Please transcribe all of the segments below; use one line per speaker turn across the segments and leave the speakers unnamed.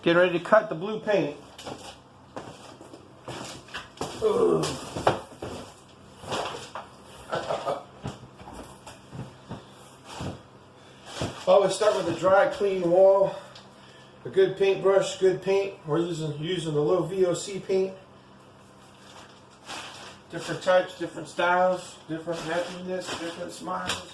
Getting ready to cut the blue paint. Ugh. Always start with a dry, clean wall. A good paintbrush, good paint. We're using the low VOC paint. Different types, different styles, different happiness, different smiles.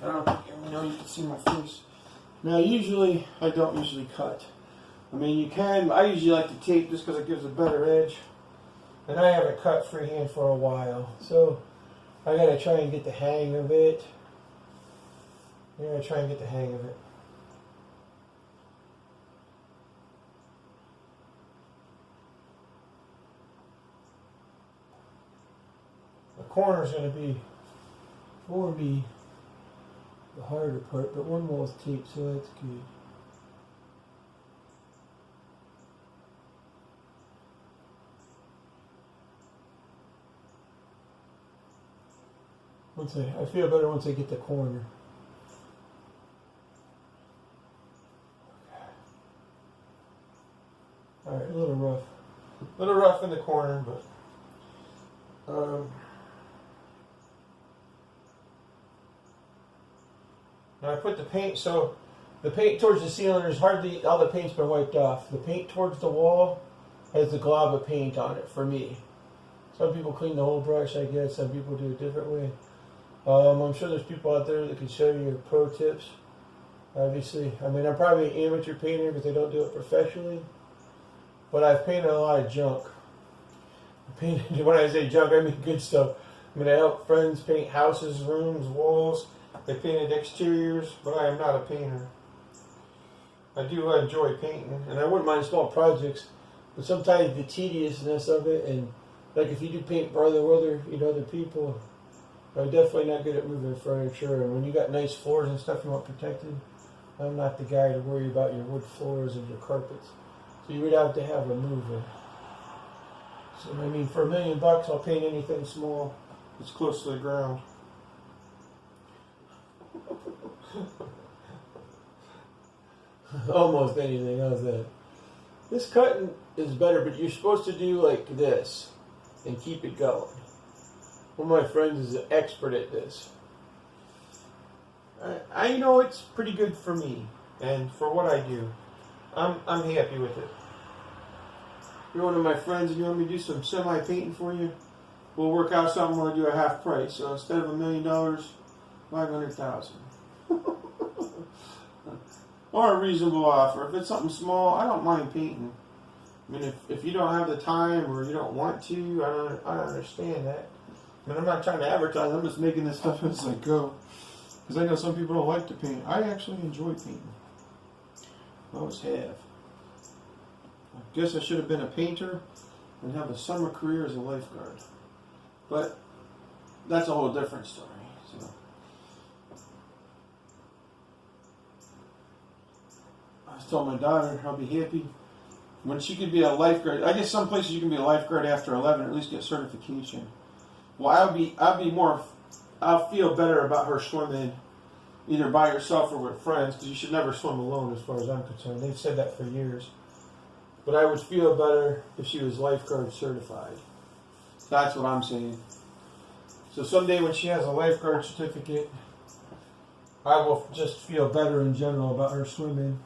I don't know, you can see my face. Now, usually, I don't usually cut. I mean, you can. I usually like to tape just because it gives a better edge. And I haven't cut freehand for a while, so I gotta try and get the hang of it. I gotta try and get the hang of it. The corner's gonna be for me the harder part, but one wall's taped, so that's good. I feel better once I get the corner. Alright, a little rough. A little rough in the corner, but now I put the paint, so the paint towards the ceiling is hardly, all the paint's been wiped off. The paint towards the wall has the glob of paint on it for me. Some people clean the whole brush, I guess. Some people do it a different way. I'm sure there's people out there that can show you pro tips. Obviously, I mean, I'm probably an amateur painter because I don't do it professionally. But I've painted a lot of junk. When I say junk, I mean good stuff. I mean, I help friends paint houses, rooms, walls. I painted exteriors, but I am not a painter. I do enjoy painting, and I wouldn't mind small projects, but sometimes the tediousness of it, and like if you do paint for other people, I'm definitely not good at moving furniture. And when you got nice floors and stuff you want protected, I'm not the guy to worry about your wood floors and your carpets. So you would have to have a mover. So I mean, for $1 million, I'll paint anything small that's close to the ground. Almost anything. How's that? This cutting is better, but you're supposed to do like this and keep it going. One of my friends is an expert at this. I know it's pretty good for me and for what I do. I'm happy with it. If you're one of my friends and you want me to do some semi-painting for you, we'll work out something where I do a half price. So instead of $1 million, $500,000. Or a reasonable offer. If it's something small, I don't mind painting. I mean, if you don't have the time or you don't want to, I understand that. I mean, I'm not trying to advertise. I'm just making this stuff as I go. Because I know some people don't like to paint. I actually enjoy painting. I always have. I guess I should have been a painter and have a summer career as a lifeguard. But that's a whole different story. So I was telling my daughter I'll be happy when she could be a lifeguard. I guess some places you can be a lifeguard after 11 or at least get certification. Well, I'll feel better about her swimming either by herself or with friends, because you should never swim alone as far as I'm concerned. They've said that for years. But I would feel better if she was lifeguard certified. That's what I'm saying. So someday when she has a lifeguard certificate, I will just feel better in general about her swimming,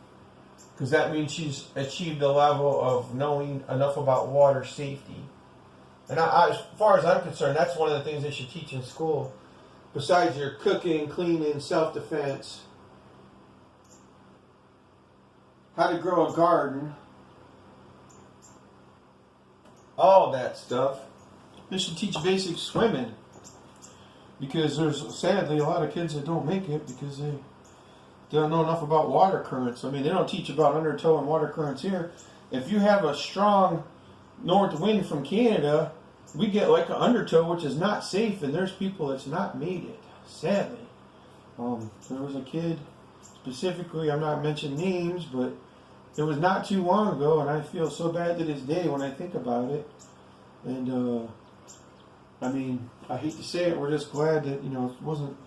because that means she's achieved a level of knowing enough about water safety. And as far as I'm concerned, that's one of the things they should teach in school. Besides your cooking, cleaning, self-defense, how to grow a garden, all that stuff. They should teach basic swimming. Because there's sadly a lot of kids that don't make it because they don't know enough about water currents. I mean, they don't teach about undertow and water currents here. If you have a strong north wind from Canada, we get like an undertow, which is not safe, and there's people that's not made it, sadly. There was a kid, specifically, I'm not mentioning names, but it was not too long ago, and I feel so bad to this day when I think about it. And, I mean, I hate to say it, we're just glad that, it wasn't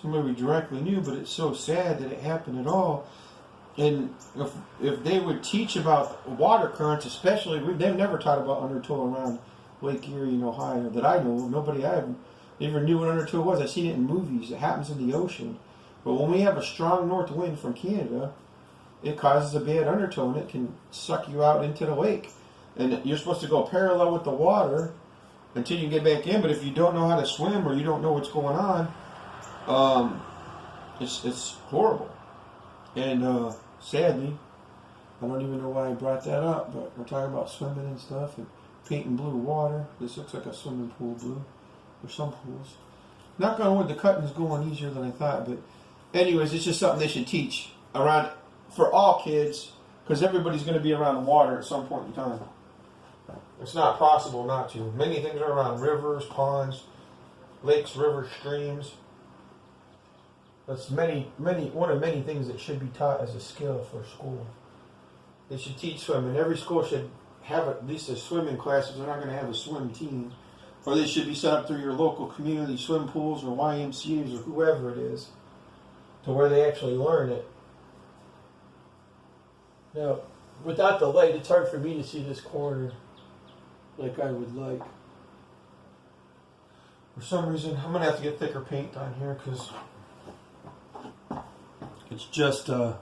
somebody we directly knew, but it's so sad that it happened at all. And if they would teach about water currents, especially, they've never taught about undertow around Lake Erie in Ohio that I know. Nobody I ever knew what undertow was. I've seen it in movies. It happens in the ocean. But when we have a strong north wind from Canada, it causes a bad undertow and it can suck you out into the lake. And you're supposed to go parallel with the water until you get back in. But if you don't know how to swim or you don't know what's going on, it's horrible. And sadly, I don't even know why I brought that up, but we're talking about swimming and stuff and painting blue water. This looks like a swimming pool blue, or some pools. Knock on wood, the cutting's going easier than I thought, but anyways, it's just something they should teach around for all kids, because everybody's going to be around water at some point in time. It's not possible not to. Many things are around rivers, ponds, lakes, rivers, streams. That's one of many things that should be taught as a skill for school. They should teach swimming. Every school should have at least a swimming class if they're not going to have a swim team. Or they should be set up through your local community swim pools or YMCAs or whoever it is, to where they actually learn it. Now, without the light, it's hard for me to see this corner like I would like. For some reason, I'm going to have to get thicker paint on here because it's just but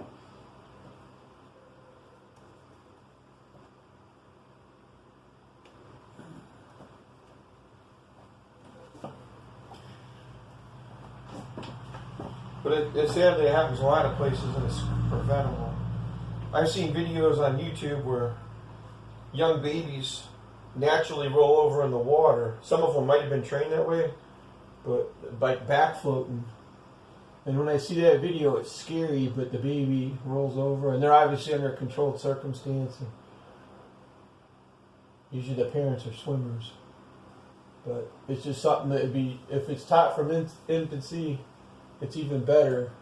it sadly it happens a lot of places and it's preventable. I've seen videos on YouTube where young babies naturally roll over in the water. Some of them might have been trained that way, but by back floating. And when I see that video, it's scary, but the baby rolls over, and they're obviously under a controlled circumstance. And usually the parents are swimmers. But it's just something that would be, if it's taught from infancy, it's even better.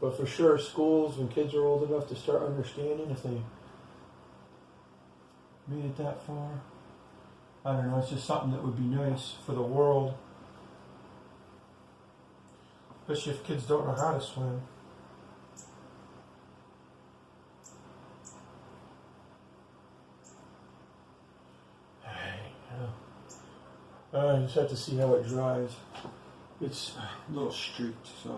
But for sure, schools, when kids are old enough to start understanding, if they made it that far, I don't know, it's just something that would be nice for the world. Especially if kids don't know how to swim. I just have to see how it dries. It's a little streaked, so.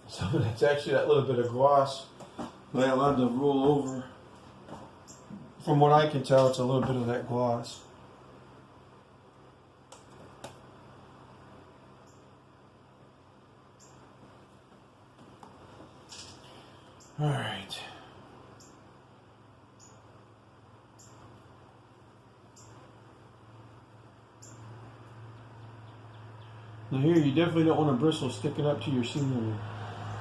So it's actually that little bit of gloss that I allowed to roll over. From what I can tell, it's a little bit of that gloss. All right. Now here, you definitely don't want a bristle sticking up to your ceiling,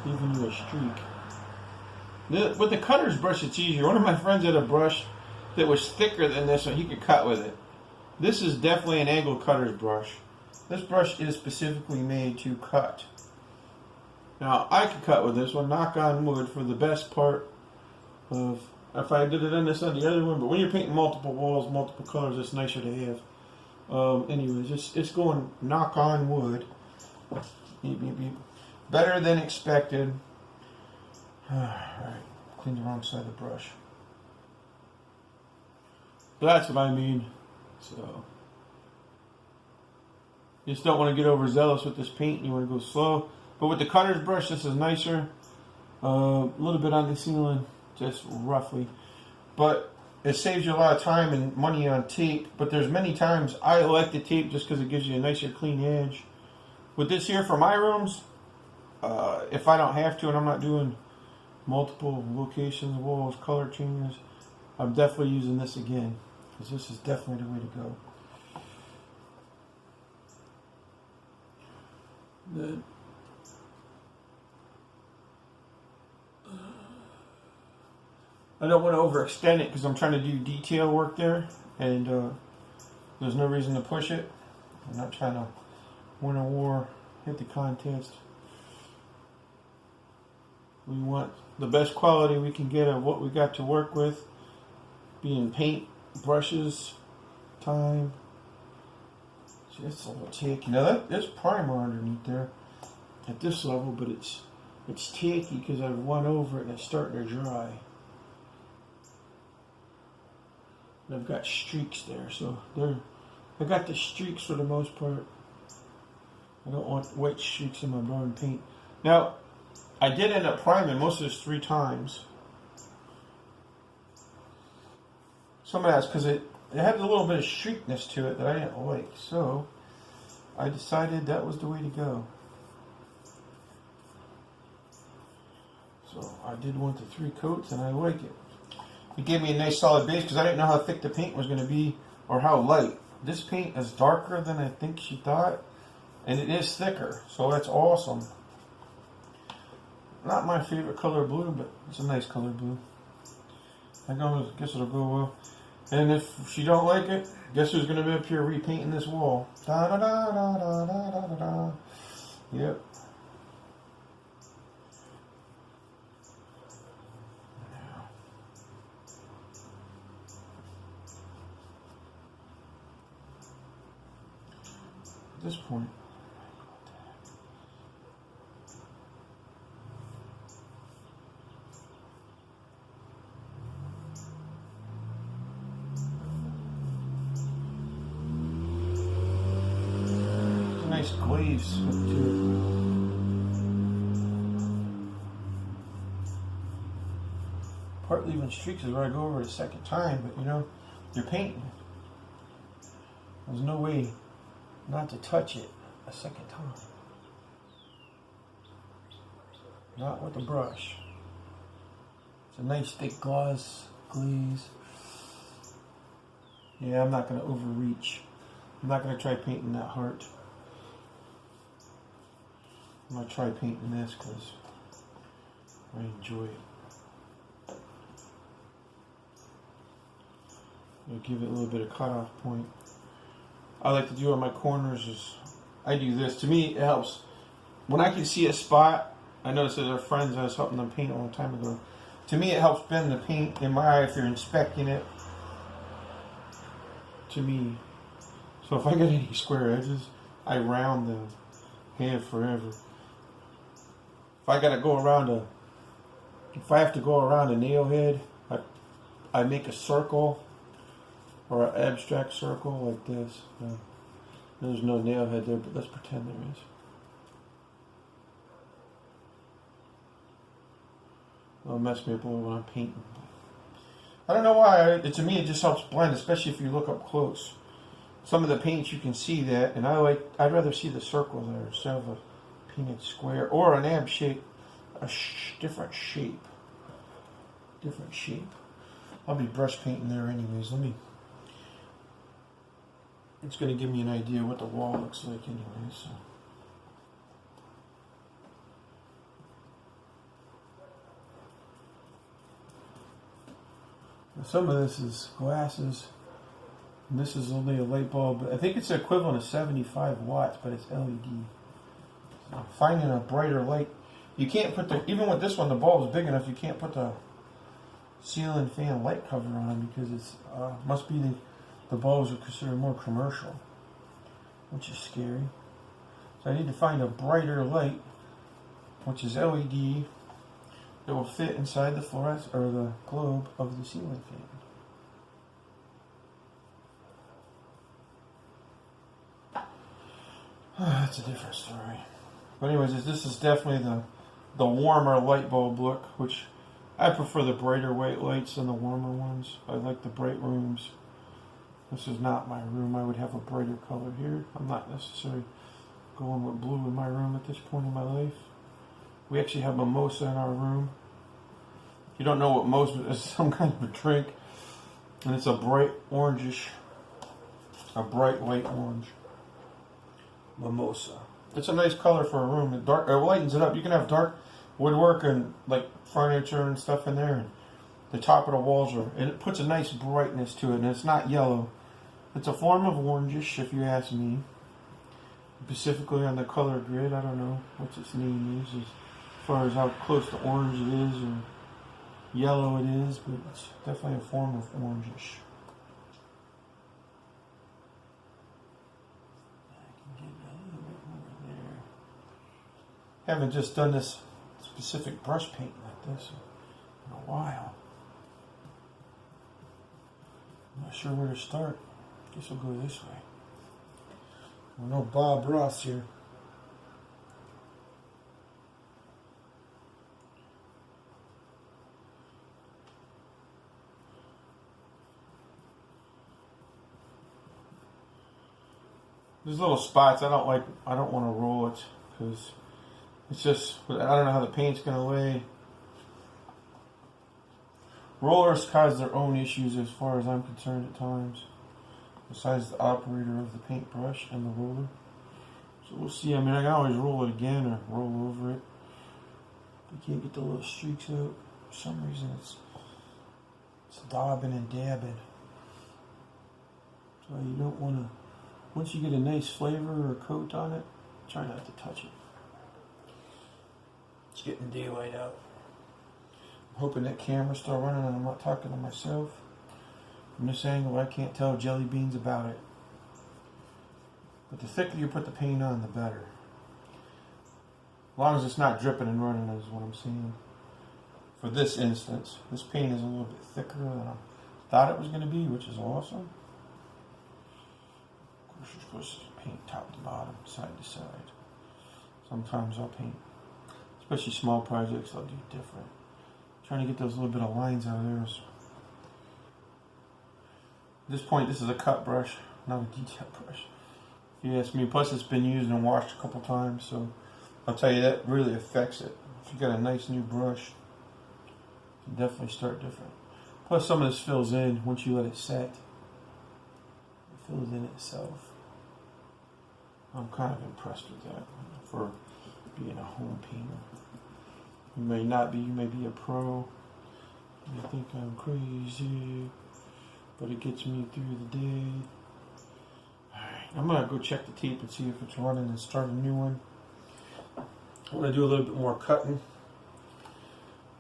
leaving you a streak. With the cutter's brush, it's easier. One of my friends had a brush that was thicker than this one. He could cut with it. This is definitely an angle cutter's brush. This brush is specifically made to cut. Now, I could cut with this one, knock on wood, for the best part of, if I did it on this on the other one, but when you're painting multiple walls, multiple colors, it's nicer to have. Anyways, it's going knock on wood. Beep, beep, beep. Better than expected. Alright, clean the wrong side of the brush. But that's what I mean. So, you just don't want to get overzealous with this paint. You want to go slow. But with the cutter's brush, this is nicer. A little bit on the ceiling, just roughly. But it saves you a lot of time and money on tape. But there's many times I like the tape just because it gives you a nicer clean edge. With this here for my rooms, if I don't have to and I'm not doing multiple locations, walls, color changes, I'm definitely using this again. Because this is definitely the way to go. Then I don't want to overextend it because I'm trying to do detail work there, and there's no reason to push it. I'm not trying to win a war, hit the contest. We want the best quality we can get of what we got to work with, being paint, brushes, time. See, it's a little tacky. Now there's primer underneath there at this level, but it's tacky because I've won over it and it's starting to dry. And I've got streaks there, so I got the streaks for the most part. I don't want white streaks in my brown paint. Now, I did end up priming most of this 3 times. Some of that's because it had a little bit of streakness to it that I didn't like. So, I decided that was the way to go. So, I did want the 3 coats and I like it. It gave me a nice solid base because I didn't know how thick the paint was going to be or how light. This paint is darker than I think she thought, and it is thicker, so that's awesome. Not my favorite color blue, but it's a nice color blue. I guess it'll go well. And if she don't like it, guess who's going to be up here repainting this wall? Da da da da da da da da. Yep. At this point, there's a nice glaze to it. Part leaving streaks is where I go over it a second time, but you know, you're painting. There's no way not to touch it a second time. Not with the brush. It's a nice thick glaze. Yeah, I'm not going to overreach. I'm not going to try painting that heart. I'm going to try painting this because I enjoy it. I'll give it a little bit of cutoff point. I like to do on my corners is I do this. To me, it helps. When I can see a spot, I noticed that our friends I was helping them paint a long time ago. To me, it helps bend the paint in my eye if you're inspecting it. To me. So if I get any square edges, I round them. Have forever. If I gotta go around if I have to go around a nail head, I make a circle. Or an abstract circle like this. There's no nail head there, but let's pretend there is. It'll mess me up a little when I'm painting. I don't know why. To me, it just helps blend, especially if you look up close. Some of the paints you can see that, and I'd rather see the circle there instead of a painted square or an ab shape, different shape. Different shape. I'll be brush painting there anyways. It's going to give me an idea what the wall looks like anyway, so. Some of this is glasses, and this is only a light bulb. I think it's the equivalent of 75 watts, but it's LED. So finding a brighter light. You can't put even with this one, the bulb is big enough, you can't put the ceiling fan light cover on because it's must be the bulbs are considered more commercial, which is scary. So I need to find a brighter light, which is LED, that will fit inside the fluorescent or the globe of the ceiling fan. That's a different story. But anyways, this is definitely the warmer light bulb look, which I prefer the brighter white lights than the warmer ones. I like the bright rooms. This is not my room. I would have a brighter color here. I'm not necessarily going with blue in my room at this point in my life. We actually have mimosa in our room. If you don't know what mimosa is, some kind of a drink. And it's a bright orangish, a bright light orange. Mimosa. It's a nice color for a room. It lightens it up. You can have dark woodwork and like furniture and stuff in there. And the top of the walls and it puts a nice brightness to it. And it's not yellow. It's a form of orangish, if you ask me. Specifically on the color grid, I don't know what its name is. far as how close to orange it is or yellow it is, but it's definitely a form of orangish. Haven't just done this specific brush paint like this in a while. I'm not sure where to start. Guess we'll go this way. Well, no Bob Ross here. There's little spots I don't like. I don't want to roll it because it's just, I don't know how the paint's going to lay. Rollers cause their own issues as far as I'm concerned at times, besides the operator of the paintbrush and the roller. So we'll see. I mean, I can always roll it again or roll over it. You can't get the little streaks out. For some reason it's daubing and dabbing. So you don't want to, once you get a nice flavor or coat on it, try not to touch it. It's getting daylight out. I'm hoping that camera's still running and I'm not talking to myself. From this angle, I can't tell jelly beans about it. But the thicker you put the paint on, the better. As long as it's not dripping and running is what I'm saying. For this instance, this paint is a little bit thicker than I thought it was going to be, which is awesome. Of course, you're supposed to paint top to bottom, side to side. Sometimes I'll paint, especially small projects, I'll do different. Trying to get those little bit of lines out of there. At this point, this is a cut brush, not a detail brush. If you ask me, plus it's been used and washed a couple times, so I'll tell you that really affects it. If you got a nice new brush, you can definitely start different. Plus some of this fills in once you let it set. It fills in itself. I'm kind of impressed with that for being a home painter. You may not be, you may be a pro. You may think I'm crazy, but it gets me through the day. Alright, I'm going to go check the tape and see if it's running and start a new one. I want to do a little bit more cutting.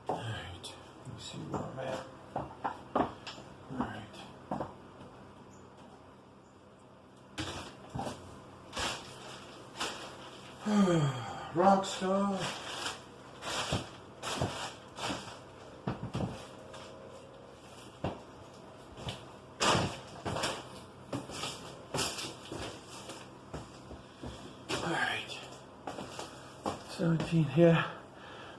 Alright, let me see where I'm at. Alright. Rockstar. Alright. 17, yeah.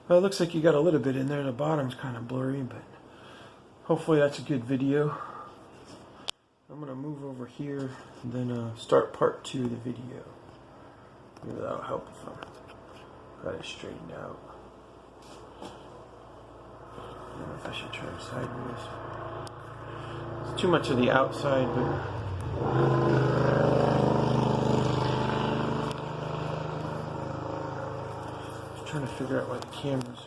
Well, it looks like you got a little bit in there. The bottom's kind of blurry, but hopefully that's a good video. I'm going to move over here and then start part 2 of the video. Maybe that'll help if I got it straightened out. I don't know if I should turn sideways. It's too much of the outside, but I'm trying to figure out why the camera's